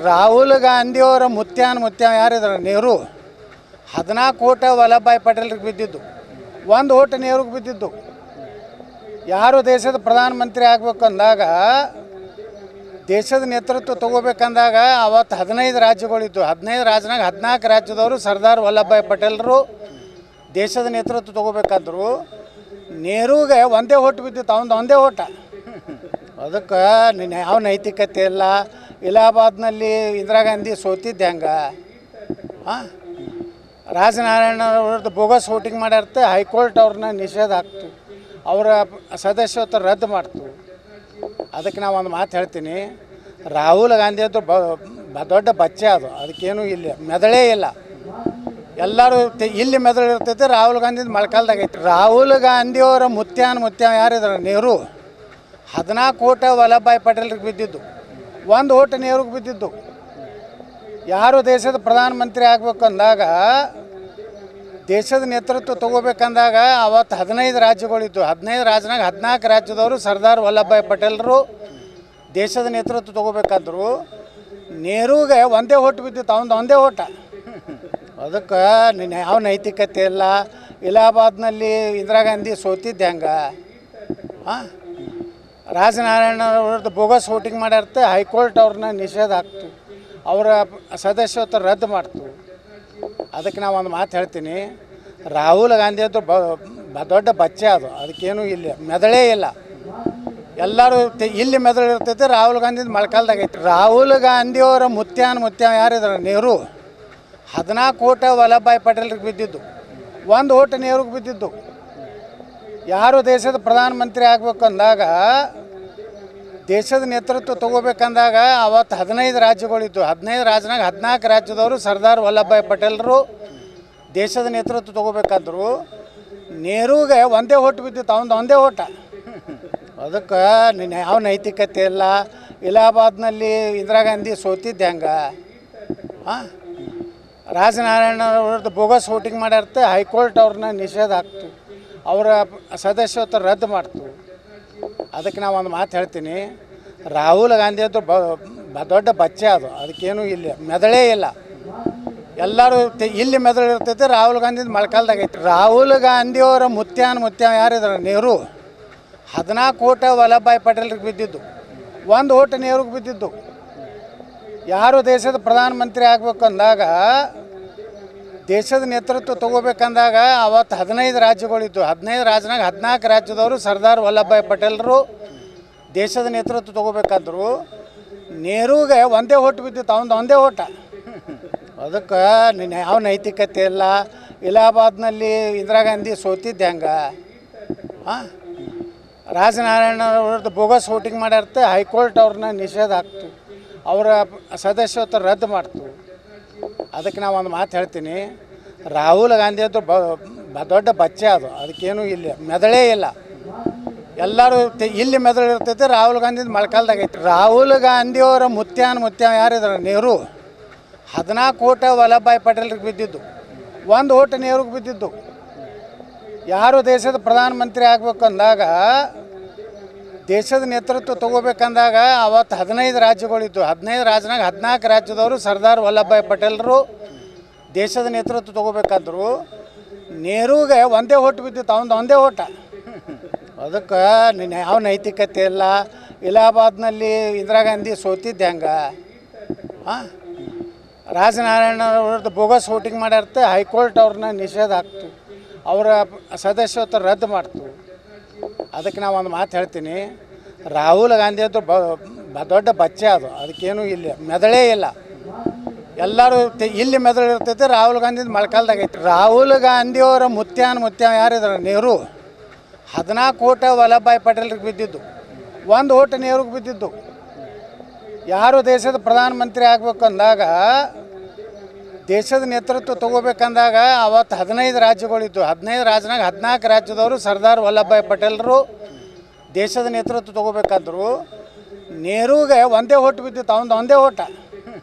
ರಾಹುಲ್ ಗಾಂಧಿಯವರ ಮುತ್ಯ ಯಾರಿದ್ದಾರೆ ನೆಹರು 14 ಓಟ ವಲ್ಲಭಭಾಯಿ ಪಟೇಲ್ರಿಗೆ ಬಿದ್ದಿದ್ದು, 1 ಓಟ್ ನೆಹರುಗೆ ಬಿದ್ದಿದ್ದು. ಯಾರು ದೇಶದ ಪ್ರಧಾನಮಂತ್ರಿ ಆಗಬೇಕು ಅಂದಾಗ, ದೇಶದ ನೇತೃತ್ವ ತಗೋಬೇಕಂದಾಗ ಅವತ್ತು 15 ರಾಜ್ಯಗಳಿದ್ದು. 15 ರಾಜ್ಯನಾಗ 14 ರಾಜ್ಯದವರು ಸರ್ದಾರ್ ವಲ್ಲಭಭಾಯಿ ಪಟೇಲರು ದೇಶದ ನೇತೃತ್ವ ತಗೋಬೇಕಾದ್ರು ನೆಹರುಗೆ 1 ಓಟ್ ಬಿದ್ದಿತ್ತು, ಅವನದು 1 ಓಟ. ಅದಕ್ಕೆ ಯಾವ ನೈತಿಕತೆ ಇಲ್ಲ. ಇಲಾಹಾಬಾದ್ನಲ್ಲಿ ಇಂದಿರಾ ಗಾಂಧಿ ಸೋತಿದ್ದೆ ಹಂಗೆ. ರಾಜನಾರಾಯಣ ಅವ್ರದ್ದು ಬೋಗಸ್ ವೋಟಿಂಗ್ ಮಾಡ್ಯಾರ್ತೆ, ಹೈಕೋರ್ಟ್ ಅವ್ರನ್ನ ನಿಷೇಧ ಹಾಕ್ತು, ಅವರ ಸದಸ್ಯತ್ವ ರದ್ದು ಮಾಡ್ತು. ಅದಕ್ಕೆ ನಾವು ಒಂದು ಮಾತು ಹೇಳ್ತೀನಿ, ರಾಹುಲ್ ಗಾಂಧಿ ಅದು ದೊಡ್ಡ ಬಚ್ಚೆ, ಅದಕ್ಕೇನು ಇಲ್ಲಿ ಮೆದಳೇ ಇಲ್ಲ. ಎಲ್ಲರೂ ಇಲ್ಲಿ ಮೆದುಳು ಇರ್ತೈತೆ, ರಾಹುಲ್ ಗಾಂಧಿ ಮಳೆಕಾಲದಾಗೈತೆ. ರಾಹುಲ್ ಗಾಂಧಿಯವರ ಮುತ್ಯ ಯಾರಿದ್ದಾರೆ ನೆಹರು 14 ಓಟ ವಲ್ಲಭಭಾಯಿ ಪಟೇಲ್ರಿಗೆ ಬಿದ್ದಿದ್ದು, 1 ಓಟ್ ನೆಹರುಗೆ ಬಿದ್ದಿದ್ದು. ಯಾರು ದೇಶದ ಪ್ರಧಾನಮಂತ್ರಿ ಆಗಬೇಕು ಅಂದಾಗ, ದೇಶದ ನೇತೃತ್ವ ತಗೋಬೇಕಂದಾಗ ಅವತ್ತು 15 ರಾಜ್ಯಗಳಿದ್ದು. 15 ರಾಜ್ಯನಾಗ 14 ರಾಜ್ಯದವರು ಸರ್ದಾರ್ ವಲ್ಲಭಭಾಯಿ ಪಟೇಲರು ದೇಶದ ನೇತೃತ್ವ ತಗೋಬೇಕಾದ್ರು ನೆಹರುಗೆ 1 ಓಟ್ ಬಿದ್ದಿತ್ತು, ಅವನದು 1 ಓಟ. ಅದಕ್ಕೆ ಯಾವ ನೈತಿಕತೆ ಇಲ್ಲ. ಇಲಾಹಾಬಾದ್ನಲ್ಲಿ ಇಂದಿರಾ ಗಾಂಧಿ ಸೋತಿದ್ದೆ ಹಂಗೆ. ರಾಜನಾರಾಯಣ ಅವ್ರದ್ದು ಬೋಗಸ್ ವೋಟಿಂಗ್ ಮಾಡ್ಯಾರ್ತೆ, ಹೈಕೋರ್ಟ್ ಅವ್ರನ್ನ ನಿಷೇಧ ಹಾಕ್ತು, ಅವರ ಸದಸ್ಯತ್ವ ರದ್ದು ಮಾಡ್ತು. ಅದಕ್ಕೆ ನಾವು ಒಂದು ಮಾತು ಹೇಳ್ತೀನಿ, ರಾಹುಲ್ ಗಾಂಧಿ ಅದು ದೊಡ್ಡ ಬಚ್ಚೆ, ಅದಕ್ಕೇನು ಇಲ್ಲಿ ಮೆದಳೇ ಇಲ್ಲ. ಎಲ್ಲರೂ ಇಲ್ಲಿ ಮೆದುಳು ಇರ್ತೈತೆ, ರಾಹುಲ್ ಗಾಂಧಿ ಮಳೆಕಾಲದಾಗೈತೆ. ರಾಹುಲ್ ಗಾಂಧಿಯವರ ಮುತ್ಯ ಯಾರಿದ್ದಾರೆ ನೆಹರು 14 ಓಟ ವಲ್ಲಭಭಾಯಿ ಪಟೇಲ್ರಿಗೆ ಬಿದ್ದಿದ್ದು, 1 ಓಟ್ ನೆಹರುಗೆ ಬಿದ್ದಿದ್ದು. ಯಾರು ದೇಶದ ಪ್ರಧಾನಮಂತ್ರಿ ಆಗಬೇಕು ಅಂದಾಗ, ದೇಶದ ನೇತೃತ್ವ ತಗೋಬೇಕಂದಾಗ ಅವತ್ತು 15 ರಾಜ್ಯಗಳಿದ್ದು. 15 ರಾಜ್ಯನಾಗ 14 ರಾಜ್ಯದವರು ಸರ್ದಾರ್ ವಲ್ಲಭಭಾಯಿ ಪಟೇಲರು ದೇಶದ ನೇತೃತ್ವ ತಗೋಬೇಕಾದ್ರು ನೆಹರುಗೆ 1 ಓಟ್ ಬಿದ್ದಿತ್ತು, ಅವನದು 1 ಓಟ. ಅದಕ್ಕೆ ಯಾವ ನೈತಿಕತೆ ಇಲ್ಲ. ಇಲಾಹಾಬಾದ್ನಲ್ಲಿ ಇಂದಿರಾ ಗಾಂಧಿ ಸೋತಿದ್ದೆ ಹಂಗೆ. ರಾಜನಾರಾಯಣ ಅವ್ರದ್ದು ಬೋಗಸ್ ವೋಟಿಂಗ್ ಮಾಡ್ಯಾರ್ತೆ, ಹೈಕೋರ್ಟ್ ಅವ್ರನ್ನ ನಿಷೇಧ ಹಾಕ್ತು, ಅವರ ಸದಸ್ಯತ್ವ ರದ್ದು ಮಾಡ್ತು. ಅದಕ್ಕೆ ನಾವು ಒಂದು ಮಾತು ಹೇಳ್ತೀನಿ, ರಾಹುಲ್ ಗಾಂಧಿ ಅದು ದೊಡ್ಡ ಬಚ್ಚೆ, ಅದಕ್ಕೇನು ಇಲ್ಲಿ ಮೆದಳೇ ಇಲ್ಲ. ಎಲ್ಲರೂ ಇಲ್ಲಿ ಮೆದುಳು ಇರ್ತೈತೆ, ರಾಹುಲ್ ಗಾಂಧಿ ಮಳೆಕಾಲದಾಗೈತೆ. ರಾಹುಲ್ ಗಾಂಧಿಯವರ ಮುತ್ಯ ಯಾರಿದ್ದಾರೆ ನೆಹರು 14 ಓಟ ವಲ್ಲಭಭಾಯಿ ಪಟೇಲ್ರಿಗೆ ಬಿದ್ದಿದ್ದು, 1 ಓಟ್ ನೆಹರುಗೆ ಬಿದ್ದಿದ್ದು. ಯಾರು ದೇಶದ ಪ್ರಧಾನಮಂತ್ರಿ ಆಗಬೇಕು ಅಂದಾಗ, ದೇಶದ ನೇತೃತ್ವ ತಗೋಬೇಕಂದಾಗ ಅವತ್ತು 15 ರಾಜ್ಯಗಳಿದ್ದು. 15 ರಾಜ್ಯನಾಗ 14 ರಾಜ್ಯದವರು ಸರ್ದಾರ್ ವಲ್ಲಭಭಾಯಿ ಪಟೇಲರು ದೇಶದ ನೇತೃತ್ವ ತಗೋಬೇಕಾದ್ರು ನೆಹರುಗೆ 1 ಓಟ್ ಬಿದ್ದಿತ್ತು, ಅವನದು 1 ಓಟ. ಅದಕ್ಕೆ ಯಾವ ನೈತಿಕತೆ ಇಲ್ಲ. ಇಲಾಹಾಬಾದ್ನಲ್ಲಿ ಇಂದಿರಾ ಗಾಂಧಿ ಸೋತಿದ್ದೆ ಹಂಗೆ. ರಾಜನಾರಾಯಣ ಅವ್ರದ್ದು ಬೋಗಸ್ ವೋಟಿಂಗ್ ಮಾಡ್ಯಾರ್ತೆ, ಹೈಕೋರ್ಟ್ ಅವ್ರನ್ನ ನಿಷೇಧ ಹಾಕ್ತು, ಅವರ ಸದಸ್ಯತ್ವ ರದ್ದು ಮಾಡ್ತು. ಅದಕ್ಕೆ ನಾವು ಒಂದು ಮಾತು ಹೇಳ್ತೀನಿ, ರಾಹುಲ್ ಗಾಂಧಿ ಅದು ದೊಡ್ಡ ಬಚ್ಚೆ, ಅದಕ್ಕೇನು ಇಲ್ಲಿ ಮೆದಳೇ ಇಲ್ಲ. ಎಲ್ಲರೂ ಇಲ್ಲಿ ಮೆದುಳು ಇರ್ತೈತೆ, ರಾಹುಲ್ ಗಾಂಧಿ ಮಳೆಕಾಲದಾಗೈತೆ. ರಾಹುಲ್ ಗಾಂಧಿಯವರ ಮುತ್ಯ ಯಾರಿದ್ದಾರೆ ನೆಹರು 14 ಓಟ ವಲ್ಲಭಭಾಯಿ ಪಟೇಲ್ರಿಗೆ ಬಿದ್ದಿದ್ದು, 1 ಓಟ್ ನೆಹರುಗೆ ಬಿದ್ದಿದ್ದು. ಯಾರು ದೇಶದ ಪ್ರಧಾನಮಂತ್ರಿ ಆಗಬೇಕು ಅಂದಾಗ, ದೇಶದ ನೇತೃತ್ವ ತಗೋಬೇಕಂದಾಗ ಅವತ್ತು 15 ರಾಜ್ಯಗಳಿದ್ದು. 15 ರಾಜ್ಯನಾಗ 14 ರಾಜ್ಯದವರು ಸರ್ದಾರ್ ವಲ್ಲಭಭಾಯಿ ಪಟೇಲರು ದೇಶದ ನೇತೃತ್ವ ತಗೋಬೇಕಾದ್ರು ನೆಹರುಗೆ 1 ಓಟ್ ಬಿದ್ದಿತ್ತು, ಅವನದು 1 ಓಟ. ಅದಕ್ಕೆ ಯಾವ ನೈತಿಕತೆ ಇಲ್ಲ. ಇಲಾಹಾಬಾದ್ನಲ್ಲಿ ಇಂದಿರಾ ಗಾಂಧಿ ಸೋತಿದ್ದೆ ಹಂಗೆ. ರಾಜನಾರಾಯಣ ಅವ್ರದ್ದು ಬೋಗಸ್ ವೋಟಿಂಗ್ ಮಾಡ್ಯಾರ್ತೆ, ಹೈಕೋರ್ಟ್ ಅವ್ರನ್ನ ನಿಷೇಧ ಹಾಕ್ತು, ಅವರ ಸದಸ್ಯತ್ವ ರದ್ದು ಮಾಡ್ತು. ಅದಕ್ಕೆ ನಾವು ಒಂದು ಮಾತು ಹೇಳ್ತೀನಿ, ರಾಹುಲ್ ಗಾಂಧಿ ಅದು ದೊಡ್ಡ ಬಚ್ಚೆ, ಅದಕ್ಕೇನು ಇಲ್ಲಿ ಮೆದಳೇ ಇಲ್ಲ. ಎಲ್ಲರೂ ಇಲ್ಲಿ ಮೆದುಳು ಇರ್ತೈತೆ, ರಾಹುಲ್ ಗಾಂಧಿ ಮಳೆಕಾಲದಾಗೈತೆ. ರಾಹುಲ್ ಗಾಂಧಿಯವರ ಮುತ್ಯ ಯಾರಿದ್ದಾರೆ ನೆಹರು 14 ಓಟ ವಲ್ಲಭಭಾಯಿ ಪಟೇಲ್ರಿಗೆ ಬಿದ್ದಿದ್ದು, 1 ಓಟ್ ನೆಹರುಗೆ ಬಿದ್ದಿದ್ದು. ಯಾರು ದೇಶದ ಪ್ರಧಾನಮಂತ್ರಿ ಆಗಬೇಕು ಅಂದಾಗ, ದೇಶದ ನೇತೃತ್ವ ತಗೋಬೇಕಂದಾಗ ಅವತ್ತು 15 ರಾಜ್ಯಗಳಿದ್ದು. 15 ರಾಜ್ಯನಾಗ 14 ರಾಜ್ಯದವರು ಸರ್ದಾರ್ ವಲ್ಲಭಭಾಯಿ ಪಟೇಲರು ದೇಶದ ನೇತೃತ್ವ ತಗೋಬೇಕಾದ್ರು ನೆಹರುಗೆ 1 ಓಟ್ ಬಿದ್ದಿತ್ತು, ಅವನದು 1 ಓಟ.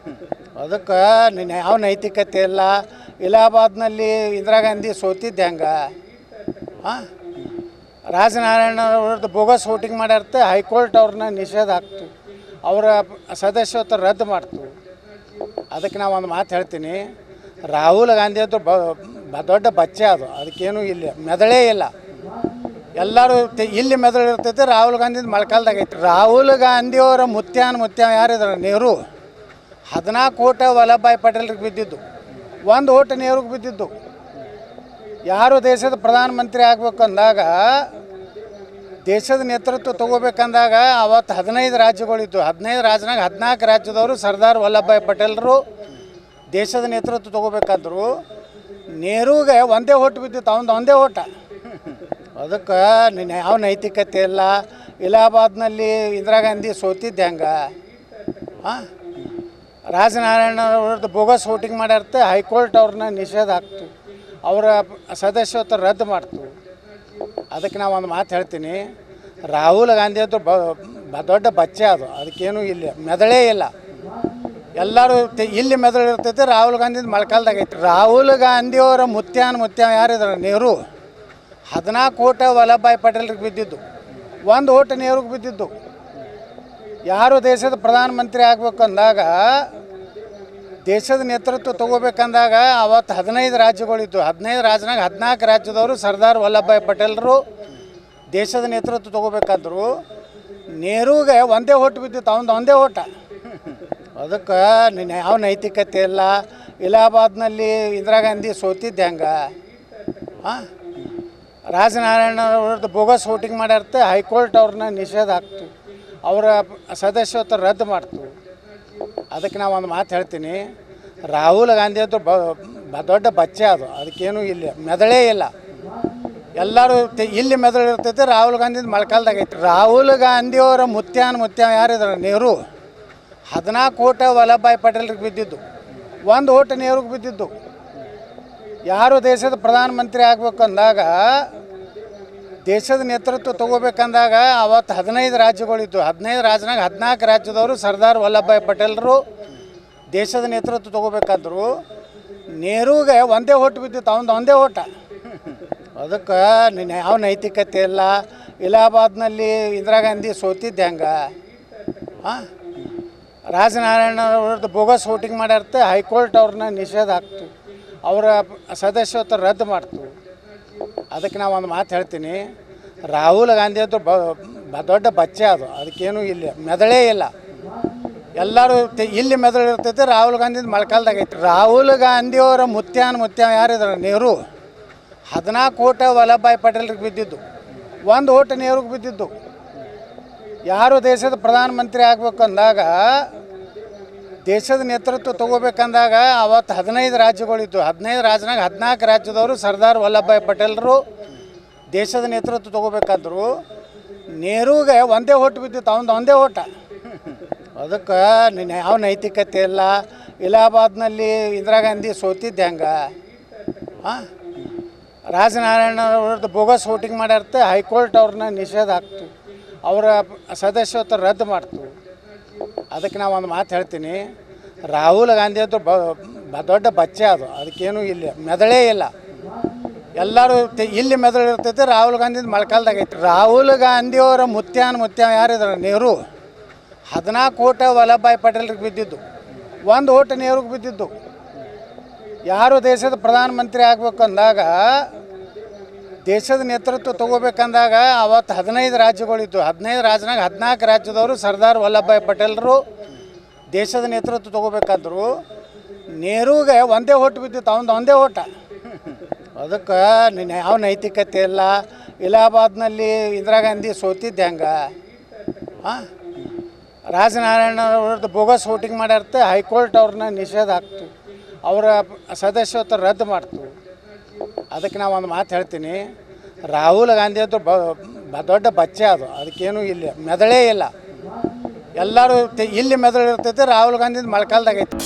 ಅದಕ್ಕೆ ಯಾವ ನೈತಿಕತೆ ಇಲ್ಲ. ಇಲಾಹಾಬಾದ್ನಲ್ಲಿ ಇಂದಿರಾ ಗಾಂಧಿ ಸೋತಿದ್ದೆ ಹಂಗೆ. ರಾಜನಾರಾಯಣ ಅವ್ರದ್ದು ಬೋಗಸ್ ವೋಟಿಂಗ್ ಮಾಡ್ಯಾರ್ತೆ, ಹೈಕೋರ್ಟ್ ಅವ್ರನ್ನ ನಿಷೇಧ ಹಾಕ್ತು, ಅವರ ಸದಸ್ಯತ್ವ ರದ್ದು ಮಾಡ್ತು. ಅದಕ್ಕೆ ನಾವು ಒಂದು ಮಾತು ಹೇಳ್ತೀನಿ, ರಾಹುಲ್ ಗಾಂಧಿ ಅಂತೂ ದೊಡ್ಡ ಬಚ್ಚೆ ಅದು, ಅದಕ್ಕೇನು ಇಲ್ಲಿ ಮೆದಳೇ ಇಲ್ಲ. ಎಲ್ಲರೂ ಇಲ್ಲಿ ಮೆದುಳು ಇರ್ತೈತೆ, ರಾಹುಲ್ ಗಾಂಧಿ ಮೊಳಕಾಲ್ದಾಗ ಐತಿ. ರಾಹುಲ್ ಗಾಂಧಿಯವರ ಮುತ್ಯ ಯಾರಿದ್ದಾರೆ, ನೆಹರು. 14 ಓಟ ವಲ್ಲಭಭಾಯಿ ಪಟೇಲ್ರಿಗೆ ಬಿದ್ದಿದ್ದು, 1 ಓಟ್ ನೆಹರುಗೆ ಬಿದ್ದಿದ್ದು. ಯಾರು ದೇಶದ ಪ್ರಧಾನಮಂತ್ರಿ ಆಗಬೇಕು ಅಂದಾಗ, ದೇಶದ ನೇತೃತ್ವ ತೊಗೋಬೇಕಂದಾಗ ಅವತ್ತು 15 ರಾಜ್ಯಗಳಿದ್ದು. 15 ರಾಜ್ಯನಾಗ 14 ರಾಜ್ಯದವರು ಸರ್ದಾರ್ ವಲ್ಲಭಭಾಯಿ ಪಟೇಲರು ದೇಶದ ನೇತೃತ್ವ ತೊಗೋಬೇಕಾದ್ರು ನೆಹರುಗೆ 1 ಓಟ್ ಬಿದ್ದಿತ್ತು, ಅವನದು 1 ಓಟ. ಅದಕ್ಕೆ ಯಾವ ನೈತಿಕತೆ ಇಲ್ಲ. ಇಲಾಹಾಬಾದ್ನಲ್ಲಿ ಇಂದಿರಾ ಗಾಂಧಿ ಸೋತಿದ್ದೆ ಹಂಗೆ. ರಾಜನಾರಾಯಣ ಅವ್ರದ್ದು ಬೋಗಸ್ ವೋಟಿಂಗ್ ಮಾಡ್ಯಾರ್ತೆ, ಹೈಕೋರ್ಟ್ ಅವ್ರನ್ನ ನಿಷೇಧ ಹಾಕ್ತು, ಅವರ ಸದಸ್ಯತ್ವ ರದ್ದು ಮಾಡ್ತು. ಅದಕ್ಕೆ ನಾವು ಒಂದು ಮಾತು ಹೇಳ್ತೀನಿ, ರಾಹುಲ್ ಗಾಂಧಿ ಅಂತೂ ದೊಡ್ಡ ಬಚ್ಚೆ ಅದು, ಅದಕ್ಕೇನು ಇಲ್ಲಿ ಮೆದಳೇ ಇಲ್ಲ. ಎಲ್ಲರೂ ಇಲ್ಲಿ ಮೆದುಳು ಇರ್ತೈತೆ, ರಾಹುಲ್ ಗಾಂಧಿ ಮೊಳಕಾಲ್ದಾಗ ಐತಿ. ರಾಹುಲ್ ಗಾಂಧಿಯವರ ಮುತ್ಯ ಯಾರಿದ್ದಾರೆ, ನೆಹರು. 14 ಓಟ ವಲ್ಲಭಭಾಯಿ ಪಟೇಲ್ರಿಗೆ ಬಿದ್ದಿದ್ದು, 1 ಓಟ್ ನೆಹರುಗೆ ಬಿದ್ದಿದ್ದು. ಯಾರು ದೇಶದ ಪ್ರಧಾನಮಂತ್ರಿ ಆಗಬೇಕು ಅಂದಾಗ, ದೇಶದ ನೇತೃತ್ವ ತೊಗೋಬೇಕಂದಾಗ ಅವತ್ತು 15 ರಾಜ್ಯಗಳಿದ್ದು. 15 ರಾಜ್ಯನಾಗ 14 ರಾಜ್ಯದವರು ಸರ್ದಾರ್ ವಲ್ಲಭಭಾಯಿ ಪಟೇಲರು ದೇಶದ ನೇತೃತ್ವ ತೊಗೋಬೇಕಾದ್ರು ನೆಹರುಗೆ 1 ಓಟ್ ಬಿದ್ದಿತ್ತು, ಅವನದು 1 ಓಟ. ಅದಕ್ಕೆ ಯಾವ ನೈತಿಕತೆ ಇಲ್ಲ. ಇಲಾಹಾಬಾದ್ನಲ್ಲಿ ಇಂದಿರಾ ಗಾಂಧಿ ಸೋತಿದ್ದೆ ಹಂಗೆ. ರಾಜನಾರಾಯಣ ಅವ್ರದ್ದು ಬೋಗಸ್ ವೋಟಿಂಗ್ ಮಾಡ್ಯಾರ್ತೆ, ಹೈಕೋರ್ಟ್ ಅವ್ರನ್ನ ನಿಷೇಧ ಹಾಕ್ತು, ಅವರ ಸದಸ್ಯತ್ವ ರದ್ದು ಮಾಡ್ತು. ಅದಕ್ಕೆ ನಾವು ಒಂದು ಮಾತು ಹೇಳ್ತೀನಿ, ರಾಹುಲ್ ಗಾಂಧಿ ಅಂತೂ ದೊಡ್ಡ ಬಚ್ಚೆ ಅದು, ಅದಕ್ಕೇನು ಇಲ್ಲಿ ಮೆದಳೇ ಇಲ್ಲ. ಎಲ್ಲರೂ ಇಲ್ಲಿ ಮೆದುಳು ಇರ್ತೈತೆ, ರಾಹುಲ್ ಗಾಂಧಿ ಮೊಳಕಾಲ್ದಾಗ ಐತಿ. ರಾಹುಲ್ ಗಾಂಧಿಯವರ ಮುತ್ಯ ಯಾರಿದ್ದಾರೆ, ನೆಹರು. 14 ಓಟ ವಲ್ಲಭಭಾಯಿ ಪಟೇಲ್ರಿಗೆ ಬಿದ್ದಿದ್ದು, 1 ಓಟ್ ನೆಹರುಗೆ ಬಿದ್ದಿದ್ದು. ಯಾರು ದೇಶದ ಪ್ರಧಾನಮಂತ್ರಿ ಆಗಬೇಕು ಅಂದಾಗ, ದೇಶದ ನೇತೃತ್ವ ತೊಗೋಬೇಕಂದಾಗ ಅವತ್ತು 15 ರಾಜ್ಯಗಳಿದ್ದು. 15 ರಾಜ್ಯನಾಗ 14 ರಾಜ್ಯದವರು ಸರ್ದಾರ್ ವಲ್ಲಭಭಾಯಿ ಪಟೇಲರು ದೇಶದ ನೇತೃತ್ವ ತೊಗೋಬೇಕಾದ್ರು ನೆಹರುಗೆ 1 ಓಟ್ ಬಿದ್ದಿತ್ತು, ಅವನದು 1 ಓಟ. ಅದಕ್ಕೆ ಯಾವ ನೈತಿಕತೆ ಇಲ್ಲ. ಇಲಾಹಾಬಾದ್ನಲ್ಲಿ ಇಂದಿರಾ ಗಾಂಧಿ ಸೋತಿದ್ದೆ ಹಂಗೆ. ರಾಜನಾರಾಯಣ ಅವ್ರದ್ದು ಬೋಗಸ್ ವೋಟಿಂಗ್ ಮಾಡ್ಯಾರ್ತೆ, ಹೈಕೋರ್ಟ್ ಅವ್ರನ್ನ ನಿಷೇಧ ಹಾಕ್ತು, ಅವರ ಸದಸ್ಯತ್ವ ರದ್ದು ಮಾಡ್ತು. ಅದಕ್ಕೆ ನಾವು ಒಂದು ಮಾತು ಹೇಳ್ತೀನಿ, ರಾಹುಲ್ ಗಾಂಧಿ ಅಂತೂ ದೊಡ್ಡ ಬಚ್ಚೆ ಅದು, ಅದಕ್ಕೇನು ಇಲ್ಲಿ ಮೆದಳೇ ಇಲ್ಲ. ಎಲ್ಲರೂ ಇಲ್ಲಿ ಮೆದುಳು ಇರ್ತೈತೆ, ರಾಹುಲ್ ಗಾಂಧಿ ಮೊಳಕಾಲ್ದಾಗ ಐತಿ. ರಾಹುಲ್ ಗಾಂಧಿಯವರ ಮುತ್ಯ ಯಾರಿದ್ದಾರೆ, ನೆಹರು. 14 ಓಟ ವಲ್ಲಭಭಾಯಿ ಪಟೇಲ್ರಿಗೆ ಬಿದ್ದಿದ್ದು, 1 ಓಟ್ ನೆಹರುಗೆ ಬಿದ್ದಿದ್ದು. ಯಾರು ದೇಶದ ಪ್ರಧಾನಮಂತ್ರಿ ಆಗಬೇಕು ಅಂದಾಗ, ದೇಶದ ನೇತೃತ್ವ ತೊಗೋಬೇಕಂದಾಗ ಅವತ್ತು 15 ರಾಜ್ಯಗಳಿದ್ದು. 15 ರಾಜ್ಯನಾಗ 14 ರಾಜ್ಯದವರು ಸರ್ದಾರ್ ವಲ್ಲಭಭಾಯಿ ಪಟೇಲರು ದೇಶದ ನೇತೃತ್ವ ತೊಗೋಬೇಕಾದ್ರು ನೆಹರುಗೆ 1 ಓಟ್ ಬಿದ್ದಿತ್ತು, ಅವನದು 1 ಓಟ. ಅದಕ್ಕೆ ಯಾವ ನೈತಿಕತೆ ಇಲ್ಲ. ಇಲಾಹಾಬಾದ್ನಲ್ಲಿ ಇಂದಿರಾ ಗಾಂಧಿ ಸೋತಿದ್ದೆ ಹಂಗೆ. ರಾಜನಾರಾಯಣ ಅವ್ರದ್ದು ಬೋಗಸ್ ವೋಟಿಂಗ್ ಮಾಡ್ಯಾರ್ತೆ, ಹೈಕೋರ್ಟ್ ಅವ್ರನ್ನ ನಿಷೇಧ ಹಾಕ್ತು, ಅವರ ಸದಸ್ಯತ್ವ ರದ್ದು ಮಾಡ್ತು. ಅದಕ್ಕೆ ನಾವು ಒಂದು ಮಾತು ಹೇಳ್ತೀನಿ, ರಾಹುಲ್ ಗಾಂಧಿ ಅಂತೂ ದೊಡ್ಡ ಬಚ್ಚೆ ಅದು, ಅದಕ್ಕೇನು ಇಲ್ಲಿ ಮೆದಳೇ ಇಲ್ಲ. ಎಲ್ಲರೂ ಇಲ್ಲಿ ಮೆದುಳು ಇರ್ತೈತೆ, ರಾಹುಲ್ ಗಾಂಧಿ ಮೊಳಕಾಲ್ದಾಗ ಐತಿ. ರಾಹುಲ್ ಗಾಂಧಿಯವರ ಮುತ್ಯ ಯಾರಿದ್ದಾರೆ, ನೆಹರು. 14 ಓಟ ವಲ್ಲಭಭಾಯಿ ಪಟೇಲ್ರಿಗೆ ಬಿದ್ದಿದ್ದು, 1 ಓಟ್ ನೆಹರುಗೆ ಬಿದ್ದಿದ್ದು. ಯಾರು ದೇಶದ ಪ್ರಧಾನಮಂತ್ರಿ ಆಗಬೇಕು ಅಂದಾಗ, ದೇಶದ ನೇತೃತ್ವ ತೊಗೋಬೇಕಂದಾಗ ಅವತ್ತು 15 ರಾಜ್ಯಗಳಿದ್ದು. 15 ರಾಜ್ಯನಾಗ 14 ರಾಜ್ಯದವರು ಸರ್ದಾರ್ ವಲ್ಲಭಭಾಯಿ ಪಟೇಲರು ದೇಶದ ನೇತೃತ್ವ ತೊಗೋಬೇಕಾದ್ರು ನೆಹರುಗೆ 1 ಓಟ್ ಬಿದ್ದಿತ್ತು, ಅವನದು 1 ಓಟ. ಅದಕ್ಕೆ ಯಾವ ನೈತಿಕತೆ ಇಲ್ಲ. ಇಲಾಹಾಬಾದ್ನಲ್ಲಿ ಇಂದಿರಾ ಗಾಂಧಿ ಸೋತಿದ್ದೆ ಹಂಗೆ. ರಾಜನಾರಾಯಣ ಅವ್ರದ್ದು ಬೋಗಸ್ ವೋಟಿಂಗ್ ಮಾಡ್ಯಾರ್ತೆ, ಹೈಕೋರ್ಟ್ ಅವ್ರನ್ನ ನಿಷೇಧ ಹಾಕ್ತು, ಅವರ ಸದಸ್ಯತ್ವ ರದ್ದು ಮಾಡ್ತು. ಅದಕ್ಕೆ ನಾವು ಒಂದು ಮಾತು ಹೇಳ್ತೀನಿ, ರಾಹುಲ್ ಗಾಂಧಿ ಅಂತೂ ದೊಡ್ಡ ಬಚ್ಚೆ ಅದು, ಅದಕ್ಕೇನು ಇಲ್ಲಿ ಮೆದಳೇ ಇಲ್ಲ. ಎಲ್ಲರೂ ಇಲ್ಲಿ ಮೆದುಳು ಇರ್ತೈತೆ, ರಾಹುಲ್ ಗಾಂಧಿ ಮೊಳಕಾಲ್ದಾಗ ಐತಿ.